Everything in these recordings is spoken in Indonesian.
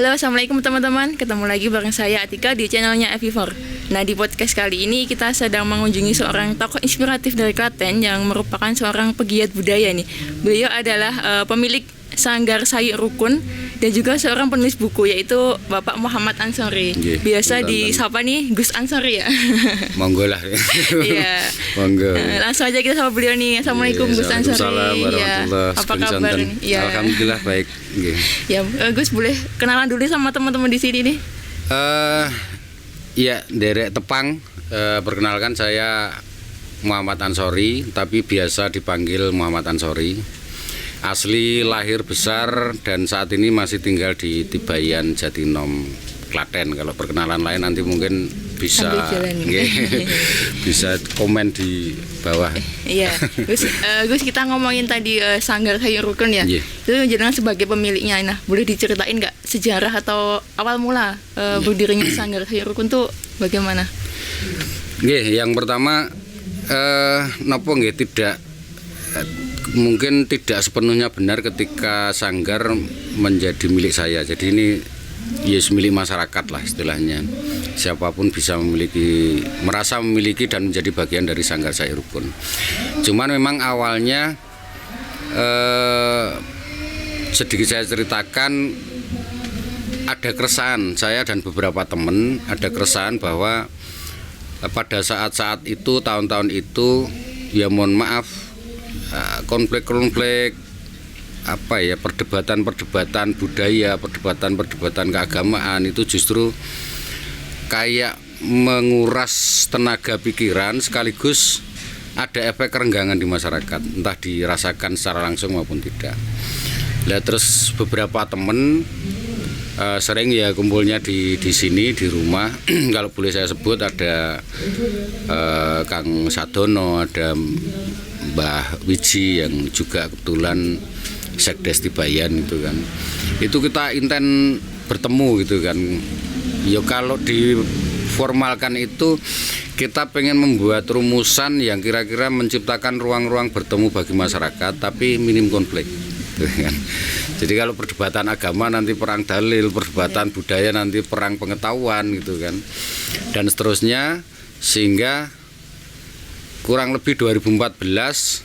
Halo, assalamualaikum teman-teman. Ketemu lagi bareng saya Atika di channelnya FV4. Nah, di podcast kali ini kita sedang mengunjungi seorang tokoh inspiratif dari Klaten yang merupakan seorang pegiat budaya nih. Beliau adalah pemilik Sanggar Sayur Rukun dan juga seorang penulis buku, yaitu Bapak Muhammad Ansori. Biasa disapa nih Gus Ansori ya. Monggo lah. Iya. Monggo. Langsung aja kita sama beliau nih. Assalamualaikum Gus Ansori. Waalaikumsalam warahmatullahi wabarakatuh. Apa kabar nih? Ya. Alhamdulillah baik. Ya, Gus boleh kenalan dulu sama teman-teman di sini nih. Ya, Derek Tepang. Perkenalkan saya Muhammad Ansori, tapi biasa dipanggil Muhammad Ansori. Asli lahir besar dan saat ini masih tinggal di Tibayan, Jatinom, Klaten. Kalau perkenalan lain nanti mungkin bisa bisa komen di bawah. Iya, Gus kita ngomongin tadi Sanggar Sayur Rukun ya. Itu jenengan sebagai pemiliknya. Nah, boleh diceritain nggak sejarah atau awal mula berdirinya Sanggar Sayur Rukun tuh bagaimana? Yang pertama nopo mungkin tidak sepenuhnya benar ketika sanggar menjadi milik saya. Jadi ini milik masyarakat lah istilahnya. Siapapun bisa merasa memiliki dan menjadi bagian dari Sanggar Sayur Rukun. Cuman memang awalnya sedikit saya ceritakan, ada keresahan saya dan beberapa teman, ada keresahan bahwa pada saat-saat itu, tahun-tahun itu, ya mohon maaf, konflik-konflik perdebatan budaya, perdebatan keagamaan itu justru kayak menguras tenaga pikiran, sekaligus ada efek kerenggangan di masyarakat, entah dirasakan secara langsung maupun tidak. Nah, terus beberapa teman sering ya kumpulnya di sini di rumah. Kalau boleh saya sebut ada Kang Sadono, ada Mbah Wiji yang juga kebetulan Sekdes Tibayan itu kan. Itu kita inten bertemu gitu kan. Ya kalau diformalkan itu kita pengen membuat rumusan yang kira-kira menciptakan ruang-ruang bertemu bagi masyarakat tapi minim konflik. Jadi kalau perdebatan agama nanti perang dalil, perdebatan budaya nanti perang pengetahuan gitu kan. Dan seterusnya, sehingga kurang lebih 2014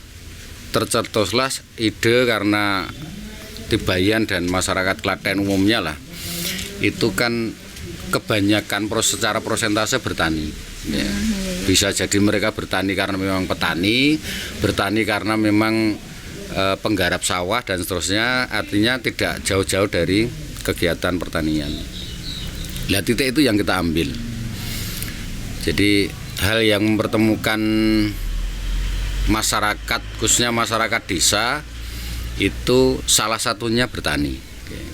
tercetuslah ide karena Tibayan dan masyarakat Klaten umumnya lah itu kan kebanyakan secara prosentase bertani ya. Bisa jadi mereka bertani karena memang petani, bertani karena memang penggarap sawah dan seterusnya, artinya tidak jauh-jauh dari kegiatan pertanian. Nah, titik itu yang kita ambil. Jadi hal yang mempertemukan masyarakat, khususnya masyarakat desa, itu salah satunya bertani.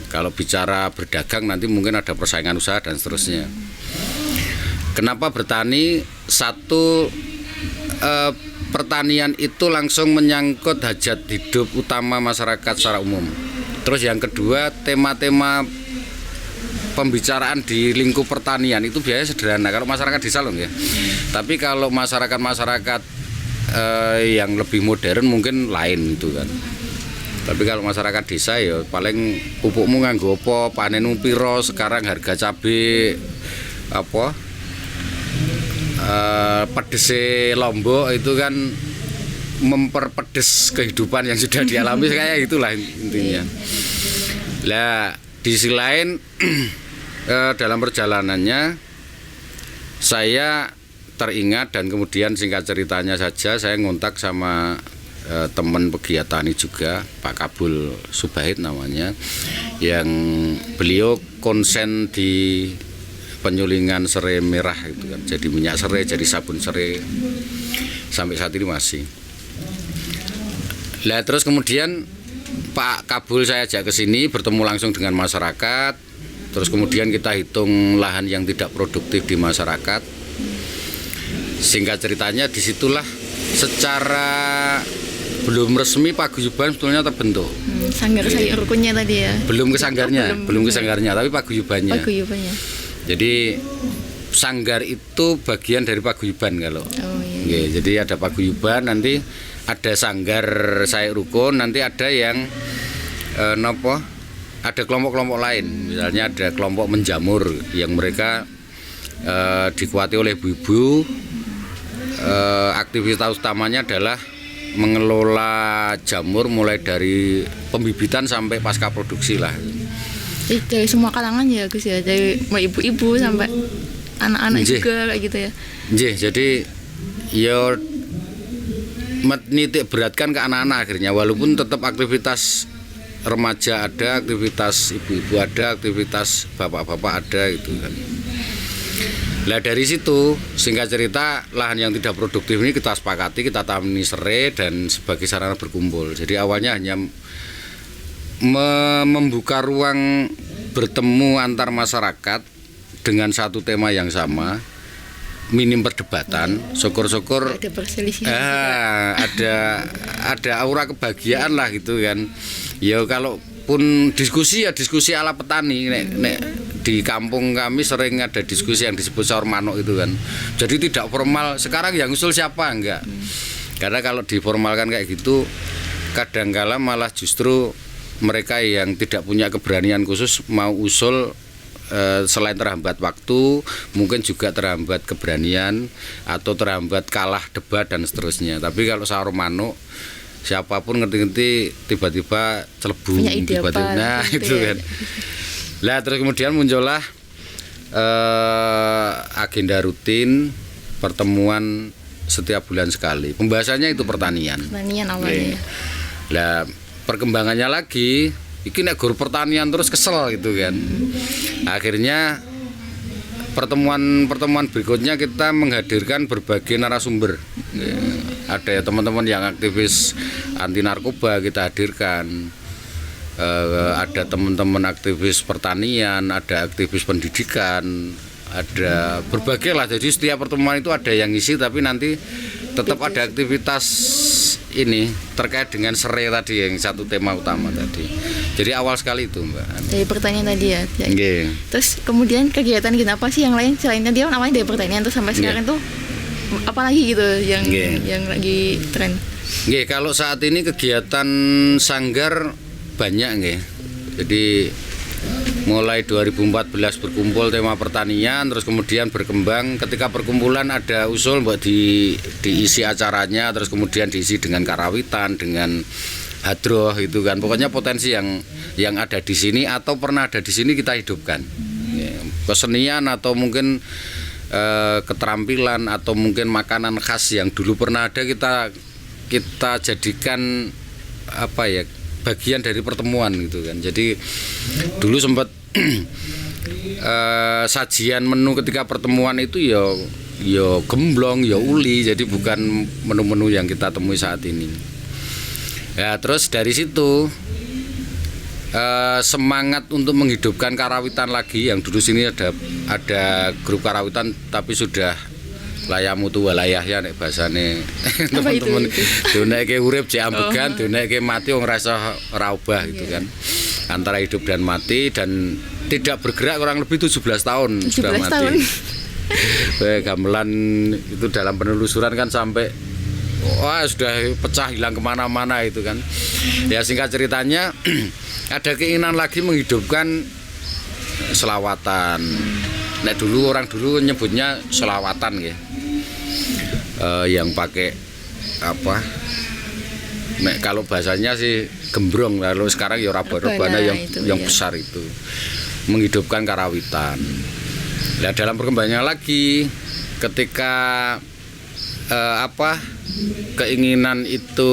Kalau bicara berdagang nanti mungkin ada persaingan usaha dan seterusnya. Kenapa bertani? Satu, pertanian itu langsung menyangkut hajat hidup utama masyarakat secara umum. Terus yang kedua, tema-tema pembicaraan di lingkup pertanian itu biasanya sederhana kalau masyarakat desa loh ya. Tapi kalau masyarakat yang lebih modern mungkin lain itu kan. Tapi kalau masyarakat desa ya paling pupukmu nganggo apa, panenmu piro, sekarang harga cabai pedese Lombok itu kan memperpedes kehidupan yang sudah dialami kayak itulah intinya. Lah di sisi lain dalam perjalanannya saya teringat dan kemudian singkat ceritanya saja saya ngontak sama teman pegiat tani juga, Pak Kabul Subahid namanya, yang beliau konsen di penyulingan serai merah itu kan, jadi minyak serai, jadi sabun serai, sampai saat ini masih. Lah terus kemudian Pak Kabul saya ajak ke sini bertemu langsung dengan masyarakat. Terus kemudian kita hitung lahan yang tidak produktif di masyarakat. Singkat ceritanya disitulah secara belum resmi paguyuban sebetulnya terbentuk. Sanggar Sayur Rukunnya tadi ya. Belum ke sanggarnya, tapi paguyubannya. Jadi sanggar itu bagian dari paguyuban kalau. Jadi ada paguyuban, nanti ada Sanggar Sayur Rukun, nanti ada yang ada kelompok-kelompok lain, misalnya ada kelompok menjamur yang mereka dikuasai oleh ibu-ibu. Aktivitas utamanya adalah mengelola jamur mulai dari pembibitan sampai pasca produksi lah. Dari semua kalangan ya Gus ya, dari ibu-ibu sampai anak-anak juga kayak gitu ya. Nggih, jadi ya menitik beratkan ke anak-anak akhirnya, walaupun tetap aktivitas remaja ada, aktivitas ibu-ibu ada, aktivitas bapak-bapak ada gitu kan. Nah dari situ singkat cerita lahan yang tidak produktif ini kita sepakati, kita tani serai dan sebagai sarana berkumpul. Jadi awalnya hanya membuka ruang bertemu antar masyarakat dengan satu tema yang sama, minim perdebatan, syukur-syukur ada perselisihan. Ada aura kebahagiaan lah gitu kan. Ya kalaupun diskusi ya diskusi ala petani. Nek di kampung kami sering ada diskusi yang disebut sahur manuk itu kan. Jadi tidak formal. Sekarang yang usul siapa enggak? Karena kalau diformalkan kayak gitu, kadangkala malah justru mereka yang tidak punya keberanian khusus mau usul, selain terhambat waktu, mungkin juga terhambat keberanian atau terhambat kalah debat dan seterusnya. Tapi kalau sahur manuk, siapapun ngerti-ngerti tiba-tiba celebung, tiba-tiba nah itu kan. Lah terus kemudian muncullah agenda rutin pertemuan setiap bulan sekali. Pembahasannya itu pertanian. Pertanian awalnya. Lah perkembangannya lagi, iki nek guru pertanian terus kesel gitu kan. Akhirnya pertemuan berikutnya kita menghadirkan berbagai narasumber. Ada teman-teman yang aktivis anti narkoba kita hadirkan. Ada teman-teman aktivis pertanian, ada aktivis pendidikan, ada berbagai lah. Jadi setiap pertemuan itu ada yang ngisi, tapi nanti tetap ada aktivitas ini terkait dengan serai tadi yang satu tema utama tadi. Jadi awal sekali itu Mbak. Dari pertanian tadi ya. Terus kemudian kegiatan apa sih yang lain selain tadi namanya dari pertanian terus sampai sekarang tuh apalagi gitu yang lagi tren? Kalau saat ini kegiatan sanggar banyak nggih. Jadi mulai 2014 berkumpul tema pertanian, terus kemudian berkembang ketika perkumpulan ada usul buat diisi acaranya, terus kemudian diisi dengan karawitan, dengan hadroh itu kan. Pokoknya potensi yang ada di sini atau pernah ada di sini kita hidupkan. Kesenian atau mungkin keterampilan atau mungkin makanan khas yang dulu pernah ada kita jadikan bagian dari pertemuan gitu kan. Jadi dulu sempat sajian menu ketika pertemuan itu ya gemblong, ya uli, jadi bukan menu-menu yang kita temui saat ini. Ya terus dari situ semangat untuk menghidupkan karawitan lagi, yang dulu sini ada grup karawitan tapi sudah layamu tu walayahya nek basane teman-teman duneke urip jek ambegan, duneke mati wong rasa raubah gitu kan. Antara hidup dan mati dan tidak bergerak kurang lebih 17 tahun 17 sudah mati. Tahun. Gamelan itu dalam penelusuran kan sampai sudah pecah hilang kemana-mana itu kan. Ya singkat ceritanya ada keinginan lagi menghidupkan selawatan. Nek orang dulu nyebutnya selawatan ya. Yang pakai nek kalau bahasanya sih gembrong, lalu sekarang ya rebana yang besar itu menghidupkan karawitan. Nah dalam perkembangannya lagi ketika keinginan itu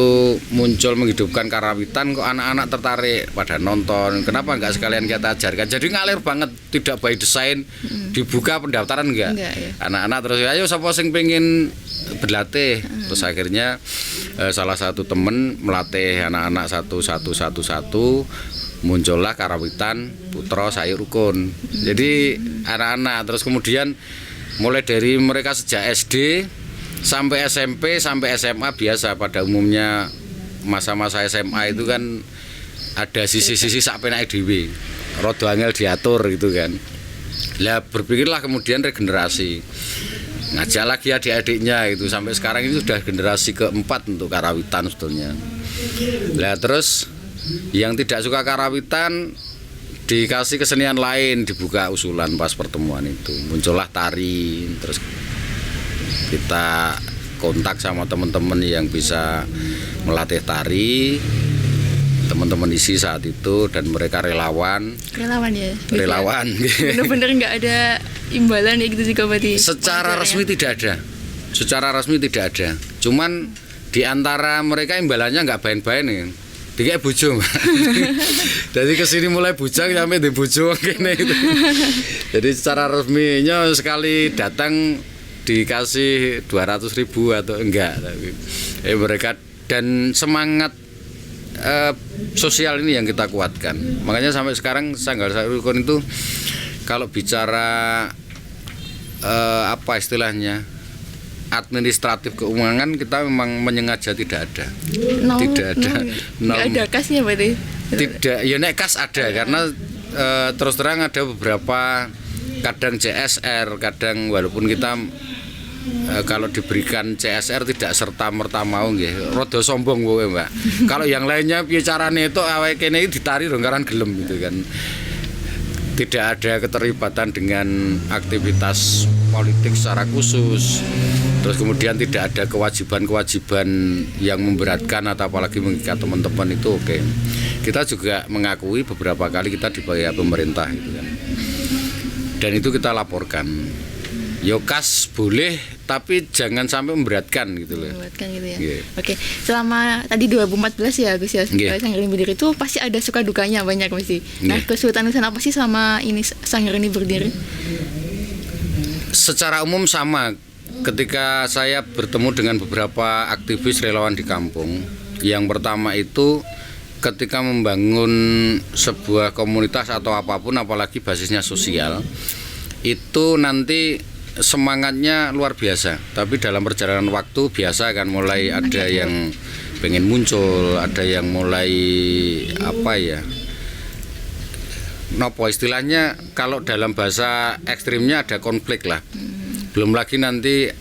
muncul menghidupkan karawitan, kok anak-anak tertarik pada nonton, kenapa enggak sekalian kita ajarkan. Jadi ngalir banget, tidak by design, dibuka pendaftaran enggak ya. Anak-anak terus ayo siapa sing pengen berlatih. Terus akhirnya salah satu temen melatih anak-anak satu, muncullah karawitan Putra Sayur Rukun. Jadi anak-anak terus kemudian mulai dari mereka sejak SD sampai SMP sampai SMA. Biasa pada umumnya masa-masa SMA itu kan ada sisi-sisi sak penake dhewe, rada angel diatur gitu kan. Lah berpikirlah kemudian regenerasi, ngajak lagi adik-adiknya itu, sampai sekarang ini sudah generasi keempat untuk karawitan sebetulnya. Lah terus yang tidak suka karawitan dikasih kesenian lain, dibuka usulan pas pertemuan itu. Muncullah tari, terus kita kontak sama teman-teman yang bisa melatih tari, teman-teman isi saat itu, dan mereka relawan ya. relawan. Bener-bener nggak ada imbalan ya gitu juga berarti. Secara resmi tidak ada. Cuman di antara mereka imbalannya nggak bain-bain nih. Dikek bojo. Jadi kesini mulai bujang sampai di bojo kene itu. Jadi secara resminya sekali datang dikasih 200.000 atau enggak, tapi mereka dan semangat sosial ini yang kita kuatkan. Makanya sampai sekarang Sanggar Sari Rukun itu kalau bicara apa istilahnya administratif keuangan, kita memang menyengaja tidak ada. Tidak ada. Nggak ada kasnya berarti. Tidak, ya nek kas ada karena terus terang ada beberapa kadang CSR, kadang walaupun kita kalau diberikan CSR tidak serta-merta mau nggih. Rada sombong kowe, Mbak. Kalau yang lainnya piye carane itu awake kene ditari rongkaran gelem gitu kan. Tidak ada keterlibatan dengan aktivitas politik secara khusus. Terus kemudian tidak ada kewajiban-kewajiban yang memberatkan atau apalagi mengikat teman-teman, itu oke. Kita juga mengakui beberapa kali kita dibayar pemerintah gitu kan. Dan itu kita laporkan. Yo kas boleh, tapi jangan sampai memberatkan gitu loh. Memberatkan gitu ya. Yeah. Oke, selama tadi 2014 ya Gus ya, Sanggar ini berdiri itu pasti ada suka dukanya banyak mesti. Nah, kesulitan apa sih selama ini Sanggar ini berdiri? Secara umum sama. Ketika saya bertemu dengan beberapa aktivis relawan di kampung, yang pertama itu ketika membangun sebuah komunitas atau apapun, apalagi basisnya sosial, itu nanti semangatnya luar biasa. Tapi dalam perjalanan waktu biasa kan mulai ada yang pengen muncul, ada yang mulai apa ya, nopo istilahnya, kalau dalam bahasa ekstrimnya ada konflik lah. Belum lagi nanti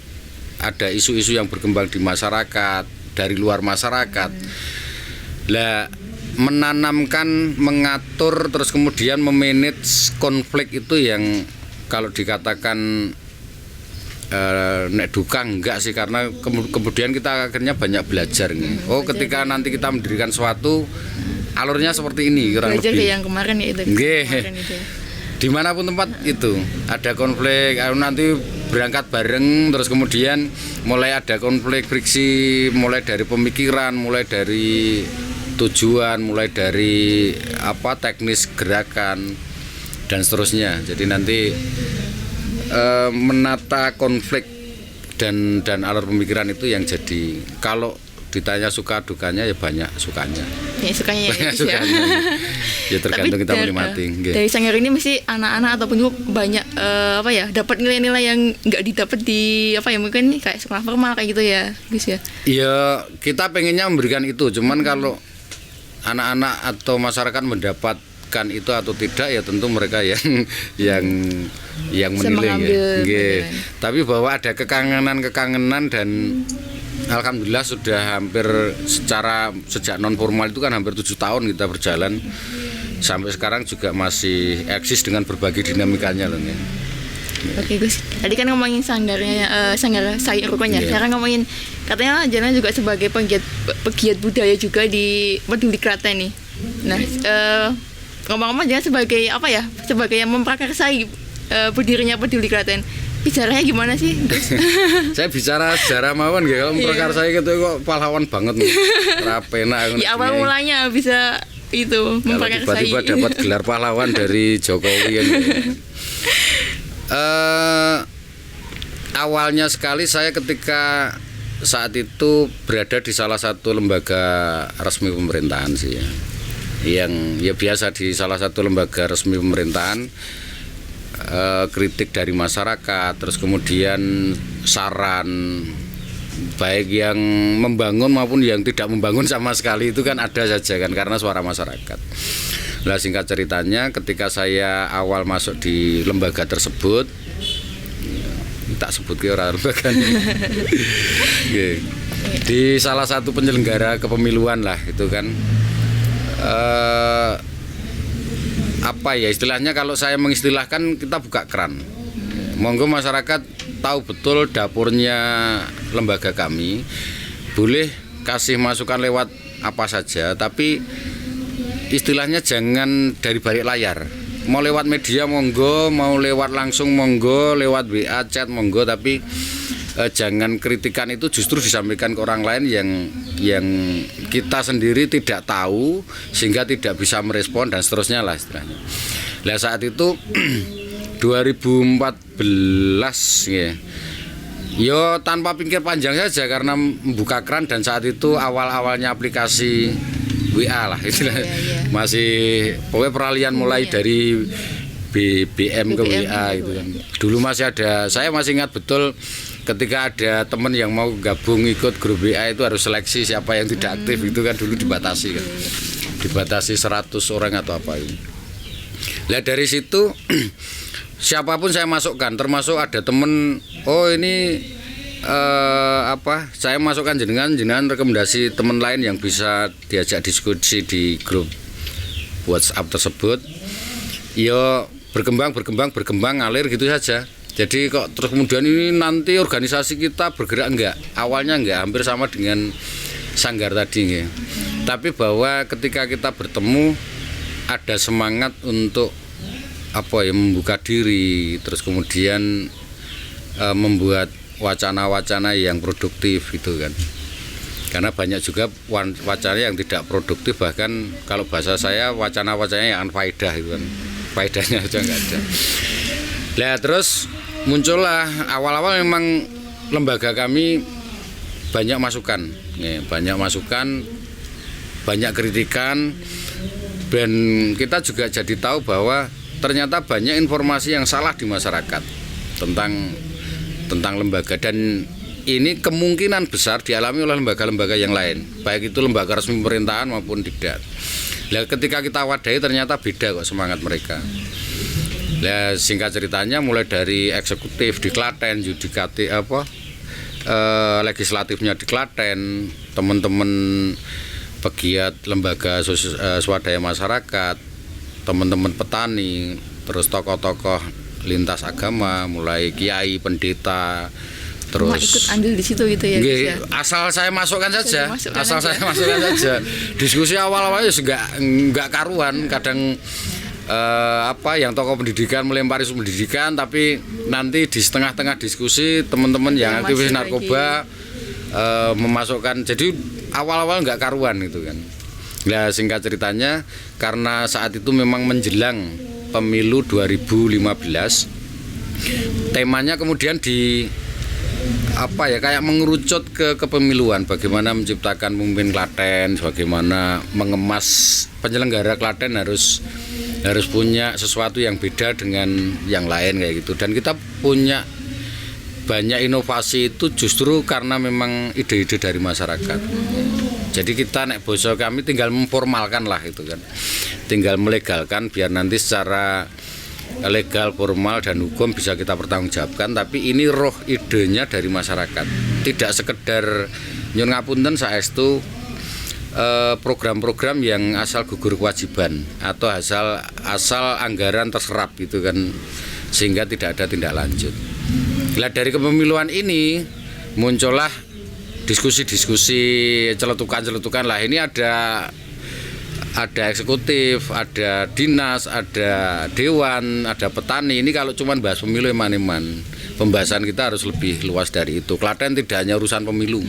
ada isu-isu yang berkembang di masyarakat, dari luar masyarakat. Lah, menanamkan, mengatur, terus kemudian memanage konflik itu yang kalau dikatakan nek duka enggak sih, karena kemudian kita akhirnya banyak belajar nih. Oh, ketika nanti kita mendirikan suatu, alurnya seperti ini kurang belajar lebih. Yang kemarin ya itu. Dimanapun tempat itu ada konflik, nanti berangkat bareng, terus kemudian mulai ada konflik, friksi, mulai dari pemikiran, mulai dari tujuan, mulai dari apa teknis gerakan dan seterusnya. Jadi nanti menata konflik dan alur pemikiran itu yang jadi, kalau ditanya suka dukanya ya banyak sukanya. Ya sukanya ya. Sukanya. Ya tergantung kita menikmati. Dari Sanggar ini mesti anak-anak ataupun juga banyak apa ya, dapat nilai-nilai yang nggak didapat di apa ya, mungkin kayak sekolah formal kayak gitu ya, Gus ya. Iya, kita pengennya memberikan itu, cuman kalau anak-anak atau masyarakat mendapatkan itu atau tidak ya tentu mereka yang menilai ya. Tapi bahwa ada kekangenan dan alhamdulillah sudah hampir sejak non formal itu kan hampir 7 tahun kita berjalan sampai sekarang juga masih eksis dengan berbagai dinamikanya loh ya. Oke Gus, tadi kan ngomongin Sanggar Sari Rukun ya. Sekarang ngomongin katanya Jalan juga sebagai pegiat budaya juga di Peduli Klaten nih. Nah, ngomong-ngomong Jalan sebagai apa ya? Sebagai yang memprakarsai berdirinya Peduli Klaten. Bicaranya gimana sih? Saya bicara sejarah mawon nggih, kalau memprakarsai gitu kok pahlawan banget nih. Rapena. Ya awal mulanya bisa itu memprakarsai. Tiba-tiba dapat gelar pahlawan dari Jokowi ya. Awalnya sekali saya ketika saat itu berada di salah satu lembaga resmi pemerintahan sih ya. Yang ya biasa di salah satu lembaga resmi pemerintahan, kritik dari masyarakat, terus kemudian saran baik yang membangun maupun yang tidak membangun sama sekali itu kan ada saja kan, karena suara masyarakat. Nah, singkat ceritanya ketika saya awal masuk di lembaga tersebut, tak sebut ke orang lembaganya, di salah satu penyelenggara kepemiluan lah itu kan, apa ya istilahnya, kalau saya mengistilahkan kita buka keran. Monggo masyarakat tahu betul dapurnya lembaga kami, boleh kasih masukan lewat apa saja, tapi istilahnya jangan dari balik layar. Mau lewat media monggo, mau lewat langsung monggo, lewat WA chat monggo, tapi jangan kritikan itu justru disampaikan ke orang lain yang kita sendiri tidak tahu sehingga tidak bisa merespon dan seterusnya lah istilahnya. Nah saat itu 2014 ya. Yo tanpa pikir panjang saja karena membuka keran, dan saat itu awal-awalnya aplikasi WA lah istilahnya. Masih pokoknya peralihan mulai dari BBM ke WA itu kan. Dulu masih ada, saya masih ingat betul ketika ada teman yang mau gabung ikut grup WA itu harus seleksi siapa yang tidak aktif, itu kan dulu dibatasi kan. Dibatasi 100 orang atau apa ini. Nah dari situ siapapun saya masukkan, termasuk ada temen, oh ini saya masukkan jenengan rekomendasi teman lain yang bisa diajak diskusi di grup WhatsApp tersebut. Yo berkembang ngalir gitu saja. Jadi kok terus kemudian ini nanti organisasi kita bergerak enggak? Awalnya enggak, hampir sama dengan Sanggar tadi ya. Tapi bahwa ketika kita bertemu ada semangat untuk membuka diri, terus kemudian membuat wacana-wacana yang produktif gitu kan. Karena banyak juga wacana yang tidak produktif, bahkan kalau bahasa saya wacana-wacananya yang faedah gitu kan. Faedahnya aja enggak ada. Nah terus muncullah awal-awal memang lembaga kami banyak masukan, banyak kritikan, dan kita juga jadi tahu bahwa ternyata banyak informasi yang salah di masyarakat tentang lembaga, dan ini kemungkinan besar dialami oleh lembaga-lembaga yang lain, baik itu lembaga resmi pemerintahan maupun tidak. Nah, ketika kita wadahi ternyata beda kok semangat mereka. Nah, singkat ceritanya mulai dari eksekutif di Klaten, yudikatif legislatifnya di Klaten, teman-teman pegiat lembaga swadaya masyarakat, teman-teman petani, terus tokoh-tokoh lintas agama, mulai kiai, pendeta, terus ikut andil di situ gitu ya. Asal saya masukkan saja, saya masukkan saja. Diskusi awal-awalnya enggak karuan, kadang yang tokoh pendidikan melempari isu pendidikan, tapi nanti di setengah-tengah diskusi teman-teman yang aktivis narkoba memasukkan, jadi awal-awal enggak karuan gitu kan. Nah singkat ceritanya, karena saat itu memang menjelang pemilu 2015, temanya kemudian kayak mengerucut ke kepemiluan, bagaimana menciptakan pemimpin Klaten, bagaimana mengemas penyelenggara Klaten harus punya sesuatu yang beda dengan yang lain kayak gitu. Dan kita punya banyak inovasi itu justru karena memang ide-ide dari masyarakat. Jadi kita boso kami tinggal memformalkan lah itu kan, tinggal melegalkan biar nanti secara legal, formal dan hukum bisa kita pertanggungjawabkan. Tapi ini roh idenya dari masyarakat, tidak sekedar nyun ngapunten saestu program-program yang asal gugur kewajiban atau asal anggaran terserap gitu kan, sehingga tidak ada tindak lanjut. Nah dari kepemiluan ini muncullah diskusi-diskusi celetukan lah. Ini ada eksekutif, ada dinas, ada dewan, ada petani. Ini kalau cuma bahas pemilu eman-eman, pembahasan kita harus lebih luas dari itu. Klaten tidak hanya urusan pemilu,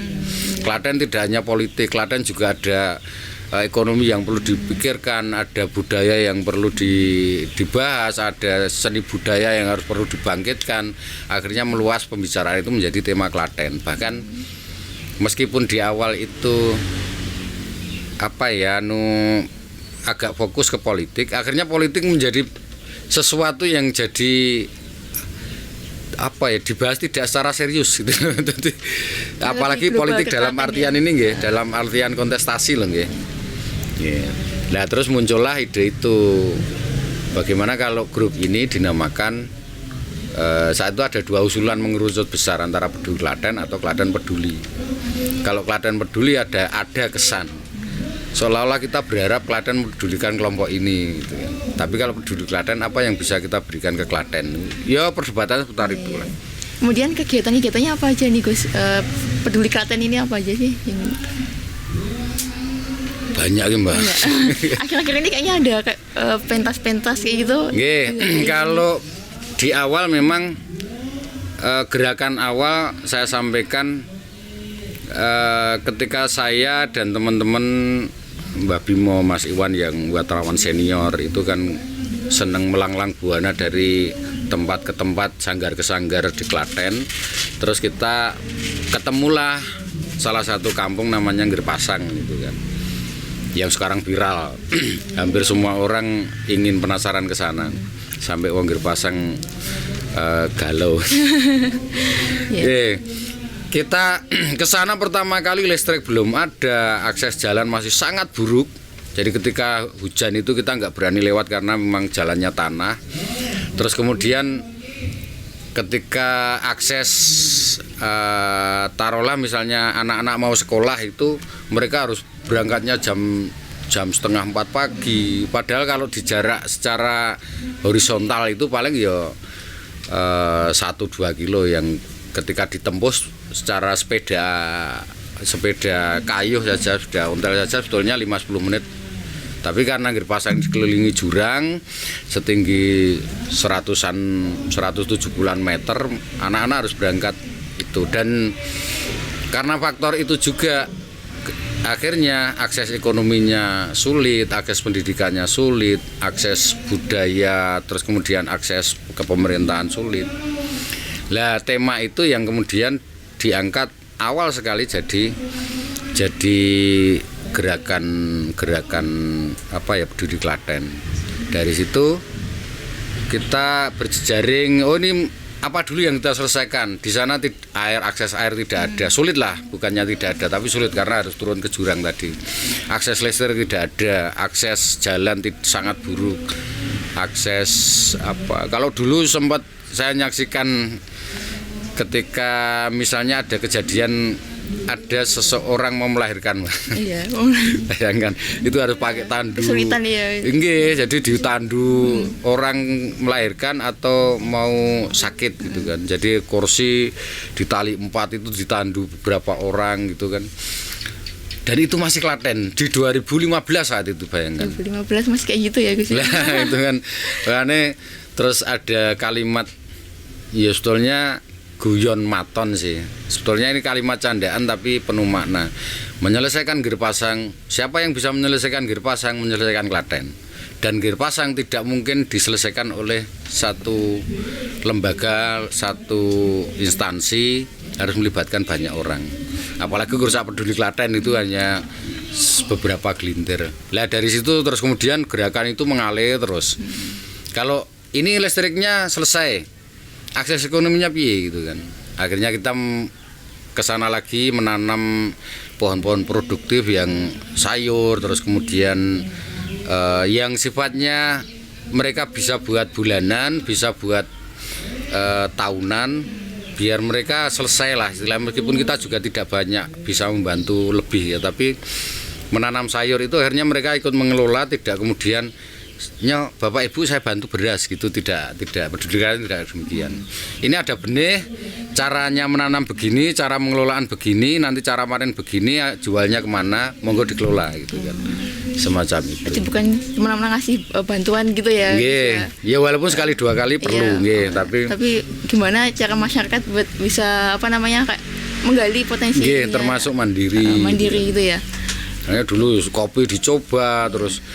Klaten tidak hanya politik, Klaten juga ada ekonomi yang perlu dipikirkan, ada budaya yang perlu dibahas, ada seni budaya yang harus perlu dibangkitkan. Akhirnya meluas pembicaraan itu menjadi tema Klaten. Bahkan meskipun di awal itu agak fokus ke politik, akhirnya politik menjadi sesuatu yang jadi dibahas tidak secara serius gitu. Apalagi politik dalam artian ini nggih, dalam artian kontestasi loh nggih. Nah terus muncullah ide itu, bagaimana kalau grup ini dinamakan saat itu ada dua usulan mengerucut besar antara Peduli Klaten atau Klaten Peduli. Kalau Klaten Peduli ada kesan seolah-olah kita berharap Klaten mempedulikan kelompok ini gitu kan. Tapi kalau peduli Klaten, apa yang bisa kita berikan ke Klaten? Ya perdebatan seputar itu lah. Kemudian kegiatannya apa aja nih Gus? Peduli Klaten ini apa aja sih? Banyak ya Mbak. Akhir-akhir ini kayaknya ada pentas-pentas kayak gitu. Kalau di awal memang gerakan awal saya sampaikan ketika saya dan teman-teman Mbak Bimo, Mas Iwan yang wartawan senior itu kan seneng melanglang buana dari tempat ke tempat, sanggar ke sanggar di Klaten. Terus kita ketemulah salah satu kampung namanya Girpasang gitu kan, yang sekarang viral. Hampir semua orang ingin penasaran ke sana. Sampai wong Girpasang galau. Kita ke sana pertama kali listrik belum ada, akses jalan masih sangat buruk. Jadi ketika hujan itu kita nggak berani lewat karena memang jalannya tanah. Terus kemudian ketika akses taruhlah misalnya anak-anak mau sekolah itu mereka harus berangkatnya jam 3:30 pagi. Padahal kalau dijarak secara horizontal itu paling ya 1-2 kilo yang ketika ditembus secara sepeda kayu saja, sudah ontel saja sebetulnya 5-10 menit. Tapi karena Girpasang dikelilingi jurang setinggi 170-an meter, anak-anak harus berangkat itu. Dan karena faktor itu juga akhirnya akses ekonominya sulit, akses pendidikannya sulit, akses budaya, terus kemudian akses ke pemerintahan sulit. Lah tema itu yang kemudian diangkat awal sekali jadi gerakan peduli Klaten. Dari situ kita berjejaring, ini apa dulu yang kita selesaikan. Di sana akses air tidak ada, sulit lah, bukannya tidak ada tapi sulit karena harus turun ke jurang tadi. Akses listrik tidak ada, akses jalan sangat buruk. Akses kalau dulu sempat saya menyaksikan ketika misalnya ada kejadian ada seseorang mau melahirkan, iya. Bayangkan itu harus pakai tandu. Kesulitan ya. Jadi ditandu orang melahirkan atau mau sakit gitu kan. Jadi kursi ditali 4 itu ditandu beberapa orang gitu kan. Dan itu masih Klaten di 2015 saat itu, bayangkan. 2015 masih kayak gitu ya Gus. Nah, itu kan. Makanya terus ada kalimat ya sebetulnya guyon maton sih. Sebetulnya ini kalimat candaan tapi penuh makna. Menyelesaikan Girpasang, siapa yang bisa menyelesaikan Girpasang, menyelesaikan Klaten. Dan Girpasang tidak mungkin diselesaikan oleh satu lembaga, satu instansi, harus melibatkan banyak orang. Apalagi Gursak Peduli Klaten itu hanya beberapa gelintir. Lah dari situ terus kemudian gerakan itu mengalir terus. Kalau ini listriknya selesai, akses ekonominya piye gitu kan. Akhirnya kita ke sana lagi menanam pohon-pohon produktif yang sayur, terus kemudian yang sifatnya mereka bisa buat bulanan, bisa buat tahunan, biar mereka selesai lah istilahnya. Meskipun kita juga tidak banyak bisa membantu lebih ya, tapi menanam sayur itu akhirnya mereka ikut mengelola, tidak kemudian Bapak Ibu saya bantu beras gitu, tidak peduli, tidak demikian. Ini ada benih, caranya menanam begini, cara mengelolaan begini, nanti cara panen begini, jualnya kemana, monggo dikelola gitu kan, semacam itu. Jadi bukan cuma ngasih bantuan gitu ya? Ya walaupun sekali 2 kali perlu, tapi gimana cara masyarakat buat bisa kayak menggali potensi? Termasuk mandiri. Mandiri gitu ya. Nah, dulu kopi dicoba, terus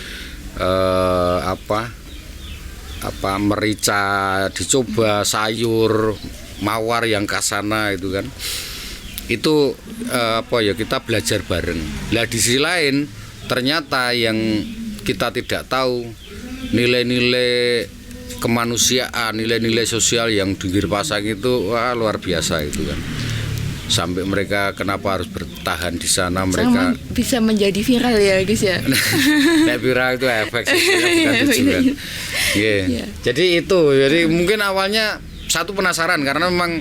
merica dicoba, sayur mawar yang kasana itu kan, itu kita belajar bareng. Lah di sisi lain ternyata yang kita tidak tahu nilai-nilai kemanusiaan, nilai-nilai sosial yang di Girpasang itu luar biasa itu kan. Sampai mereka kenapa harus bertahan di sana, mereka bisa menjadi viral ya guys ya. Nah, viral itu efek bukan tujuan. Jadi mungkin awalnya satu penasaran karena memang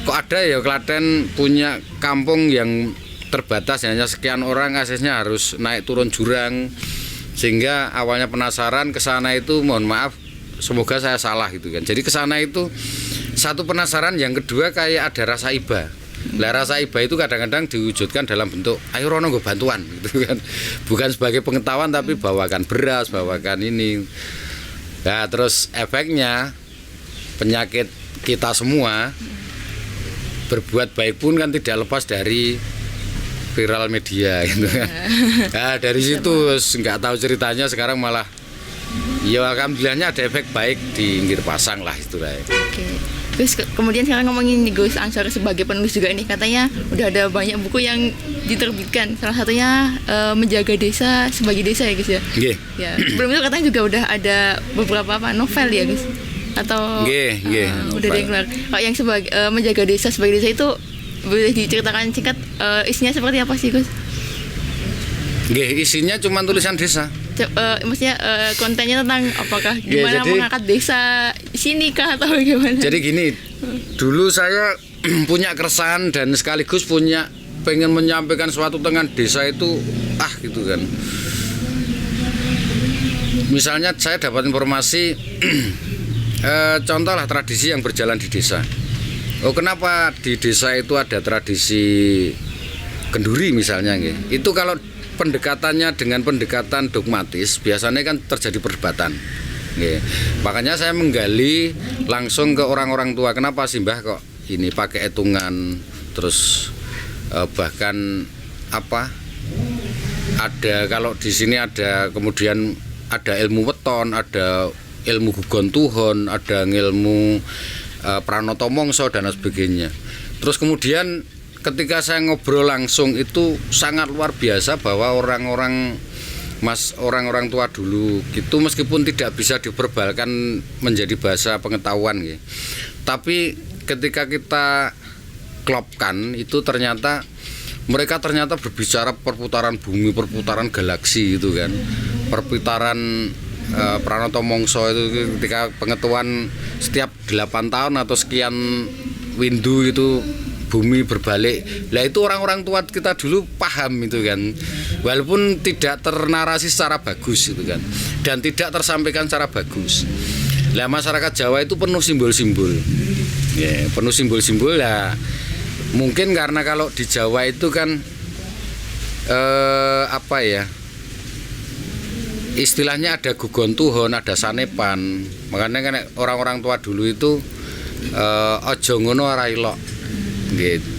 kok ada ya Klaten punya kampung yang terbatas, hanya sekian orang aksesnya harus naik turun jurang, sehingga awalnya penasaran ke sana itu, mohon maaf semoga saya salah gitu kan. Jadi ke sana itu satu penasaran, yang kedua kayak ada rasa iba. Lah rasa iba itu kadang-kadang diwujudkan dalam bentuk ayo rono nggo bantuan gitu kan. Bukan sebagai pengetahuan tapi bawakan beras, bawakan ini. Nah, terus efeknya penyakit kita semua berbuat baik pun kan tidak lepas dari viral media gitu kan. Nah, dari situ nggak tahu ceritanya sekarang malah ya alhamdulillahnya ada efek baik di Inggir Pasang lah istilahnya. Oke. Terus kemudian sekarang ngomongin nih Gus Ansor sebagai penulis juga nih, katanya udah ada banyak buku yang diterbitkan. Salah satunya Menjaga Desa Sebagai Desa ya Gus ya. Nggih. Ya. Sebelum itu katanya juga udah ada beberapa novel ya Gus. Atau nggih, udah ada yang keluar. Kalau yang sebagai Menjaga Desa Sebagai Desa itu boleh diceritakan singkat isinya seperti apa sih Gus? Nggih, isinya cuma tulisan desa. Maksudnya kontennya tentang apakah gimana jadi, mengangkat desa sini kah atau gimana? Jadi gini, dulu saya punya keresahan dan sekaligus punya pengen menyampaikan suatu tentang desa itu gitu kan. Misalnya saya dapat informasi contohlah tradisi yang berjalan di desa. Oh, kenapa di desa itu ada tradisi kenduri misalnya gitu. Itu kalau pendekatannya dengan pendekatan dogmatis biasanya kan terjadi perdebatan. Gitu. Makanya saya menggali langsung ke orang-orang tua, kenapa sih Mbah kok ini pakai hitungan, terus bahkan apa? Ada kalau di sini ada kemudian ada ilmu weton, ada ilmu gugon tuhon, ada ilmu pranoto mongso dan sebagainya. Terus kemudian ketika saya ngobrol langsung itu sangat luar biasa bahwa orang-orang tua dulu gitu meskipun tidak bisa diverbalkan menjadi bahasa pengetahuan gitu. Tapi ketika kita klopkan itu ternyata mereka berbicara perputaran bumi, perputaran galaksi gitu kan. Perputaran pranoto mongso itu ketika pengetahuan setiap 8 tahun atau sekian windu itu bumi berbalik. Lah itu orang-orang tua kita dulu paham itu kan. Walaupun tidak ternarasi secara bagus itu kan. Dan tidak tersampaikan secara bagus. Lah masyarakat Jawa itu penuh simbol-simbol. Ya, penuh simbol-simbol lah. Mungkin karena kalau di Jawa itu kan apa ya? Istilahnya ada gugon tuhon, ada sanepan. Makanya kan orang-orang tua dulu itu ojo ngono ora ilok.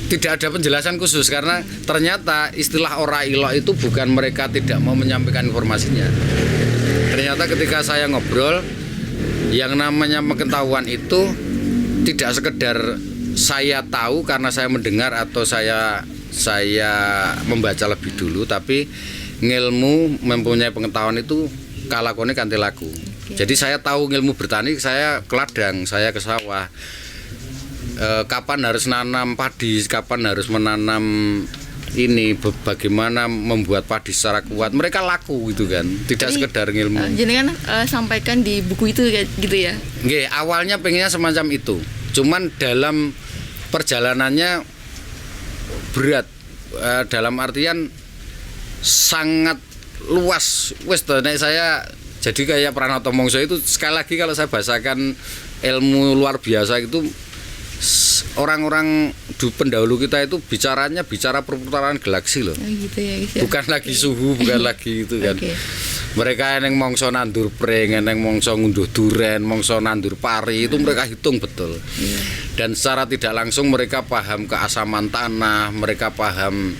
Tidak ada penjelasan khusus karena ternyata istilah ora ilok itu bukan mereka tidak mau menyampaikan informasinya. Ternyata ketika saya ngobrol, yang namanya pengetahuan itu tidak sekedar saya tahu karena saya mendengar atau saya membaca lebih dulu, tapi ngilmu mempunyai pengetahuan itu kalakone kanthi laku. Jadi saya tahu ilmu bertani, saya ke ladang, saya ke sawah. Kapan harus nanam padi, kapan harus menanam ini, bagaimana membuat padi secara kuat. Mereka laku gitu kan, tidak sekedar ilmu. Jadi kan sampaikan di buku itu gitu ya? Nggih, awalnya pengennya semacam itu. Cuman dalam perjalanannya berat, dalam artian sangat luas. Wes saya jadi kayak Pranoto Mongso itu sekali lagi kalau saya bahasakan ilmu luar biasa itu orang-orang pendahulu kita itu bicara perputaran galaksi loh. Gitu ya, gitu ya. Bukan lagi suhu, bukan lagi itu kan. Okay. Mereka yang mongso nandur pring, yang mongso ngunduh duren, mongso nandur pari itu mereka hitung betul. Dan secara tidak langsung mereka paham keasaman tanah, mereka paham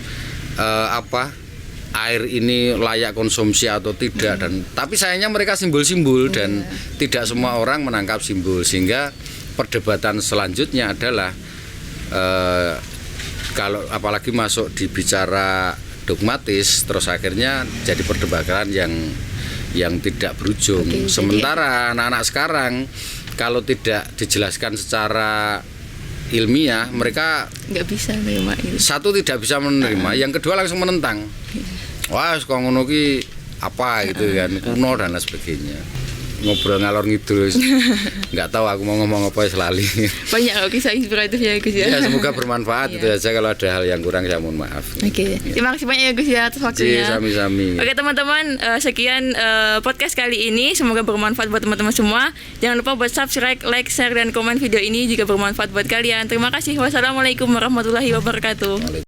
air ini layak konsumsi atau tidak. Dan tapi sayangnya mereka simbol-simbol dan tidak semua orang menangkap simbol, sehingga perdebatan selanjutnya adalah kalau apalagi masuk di bicara dogmatis, terus akhirnya jadi perdebatan yang tidak berujung. Sementara anak-anak sekarang kalau tidak dijelaskan secara ilmiah, mereka nggak bisa menerima gitu. Satu tidak bisa menerima, yang kedua langsung menentang. Wah, kok ngono ki apa gitu kan, kuno dan lain sebagainya. ngobrol ngalor ngidul. Nggak tahu aku mau ngomong apa lali. Banyak kok kisah inspiratif ya Gus ya. Ya semoga bermanfaat itu aja, kalau ada hal yang kurang saya mohon maaf. Oke. Terima kasih banyak ya Gus ya atas waktunya. Sami-sami. Oke teman-teman, sekian podcast kali ini. Semoga bermanfaat buat teman-teman semua. Jangan lupa buat subscribe, like, share, dan komen video ini jika bermanfaat buat kalian. Terima kasih. Wassalamualaikum warahmatullahi wabarakatuh.